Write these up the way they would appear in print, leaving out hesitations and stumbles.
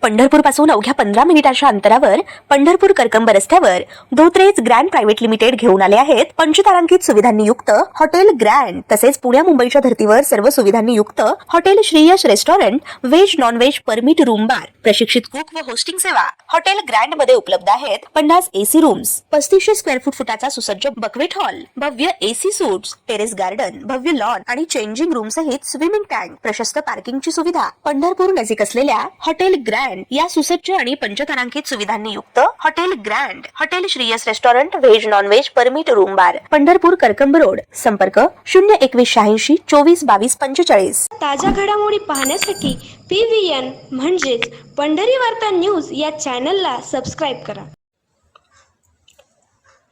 पंढरपूर पासून अवघ्या 15 मिनिटांच्या अंतरावर पंढरपूर करकंब रस्त्यावर धोत्रेज ग्रँड प्रायव्हेट लिमिटेड घेऊन आले आहेत पंचतारांकित सुविधांनी युक्त हॉटेल ग्रँड। तसेच पुण्या मुंबईच्या धर्तीवर सर्व सुविधांनी युक्त hotel Shreeyash restaurant, veg non veg permit room bar, प्रशिक्षित कुक व होस्टिंग सेवा हॉटेल ग्रँड मध्ये उपलब्ध आहेत। 50 एसी रूम्स, 3500 स्क्वेअर फुटाचा सुसज्ज बकवेट हॉल, भव्य एसी सूट्स, टेरेस गार्डन, भव्य लॉन आणि चेंजिंग रूम सहित स्विमिंग टँक, प्रशस्त पार्किंगची सुविधा। पंढरपूर नजीक असलेल्या हॉटेल ग्रँड या सुसज्ज आणि पंचतारांकित सुविधांनी युक्त hotel grand, hotel Shriyas restaurant, veg non veg permit room बार, पंढरपूर करकंब रोड। संपर्क 02186 24 22 45। ताज्या घडामोडी पाहण्यासाठी PVN म्हणजेच पंढरी वार्ता न्यूज या चॅनलला सबस्क्राईब करा।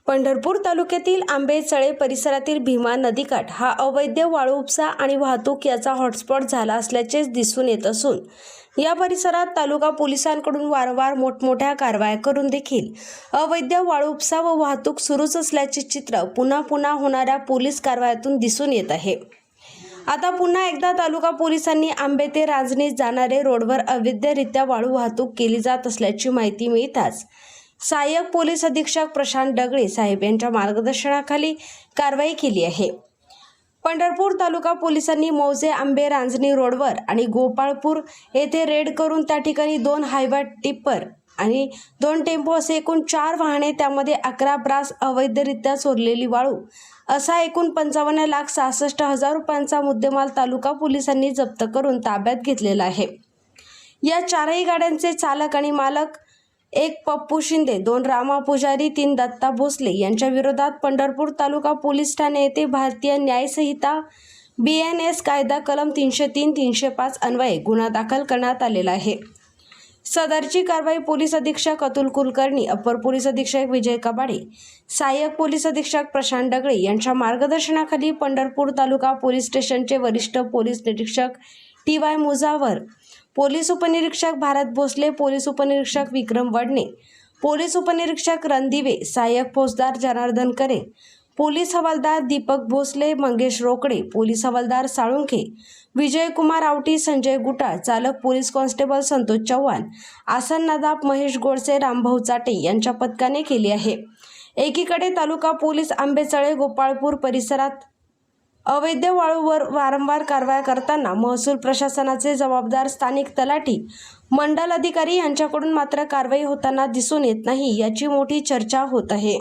पंढरपूर तालुक्यातील आंबेचळे परिसरातील भीमा नदीकाठ हा अवैध वाळू उपसा आणि वाहतूक याचा हॉटस्पॉट झाला असल्याचे दिसून येत असून या परिसरात तालुका पोलिसांकडून वारंवार मोठमोठ्या कारवाया करून देखील अवैध वाळू उपसा व वाहतूक सुरूच असल्याचे चित्र पुन्हा होणाऱ्या पोलीस कारवायातून दिसून येत आहे। आता पुन्हा एकदा तालुका पोलिसांनी आंबे ते रांजणी जाणारे रोडवर अवैधरित्या वाळू वाहतूक केली जात असल्याची माहिती मिळताच सहाय्यक पोलीस अधीक्षक प्रशांत डगळे साहेब यांच्या मार्गदर्शनाखाली कारवाई केली आहे। पंढरपूर तालुका पोलिसांनी मौजे आंबे रांजणी रोडवर आणि गोपाळपूर येथे रेड करून त्या ठिकाणी 2 हायवा टिप्पर आणि 2 टेम्पो असे एकूण 4 वाहने, त्यामध्ये 11 ब्रास अवैधरित्या चोरलेली वाळू असा एकूण 55,66,000 रुपयांचा मुद्देमाल तालुका पोलिसांनी जप्त करून ताब्यात घेतलेला आहे। या 4ही गाड्यांचे चालक आणि मालक 1 पप्पू शिंदे, 2 रामा पुजारी, 3 दत्ता भोसले यांच्या विरोधात पंढरपूर तालुका पोलीस ठाणे येथे भारतीय न्याय संहिता BNS कायदा कलम 303, 305 अन्वये गुन्हा दाखल करण्यात आलेला आहे। सदरची कारवाई पोलीस अधीक्षक अतुल कुलकर्णी, अपर पोलीस अधीक्षक विजय कबाडे, सहाय्यक पोलीस अधीक्षक प्रशांत डगळे यांच्या मार्गदर्शनाखाली पंढरपूर तालुका पोलीस स्टेशनचे वरिष्ठ पोलीस निरीक्षक TY मुजावर, पोलीस उपनिरीक्षक भारत भोसले, पोलीस उपनिरीक्षक विक्रम वडणे, पोलीस उपनिरीक्षक रणदिवे, सहाय्यक फौजदार जनार्दन करे, पोलीस हवालदार दीपक भोसले, मंगेश रोकडे, पोलीस हवालदार साळुंखे, विजय कुमार आवटी, संजय गुटाळ, चालक पोलीस कॉन्स्टेबल संतोष चव्हाण, आसन नदाब, महेश गोडसे, रामभाऊ चाटे यांच्या पथकाने केली आहे। एकीकडे तालुका पोलीस आंबेचळे गोपाळपूर परिसरात अवैध वाळूवर वारंवार कारवाया करताना महसूल प्रशासनाचे जबाबदार स्थानिक तलाठी, मंडल अधिकारी यांच्याकडून मात्र कारवाई होताना दिसून येत नाही, याची मोठी चर्चा होत आहे।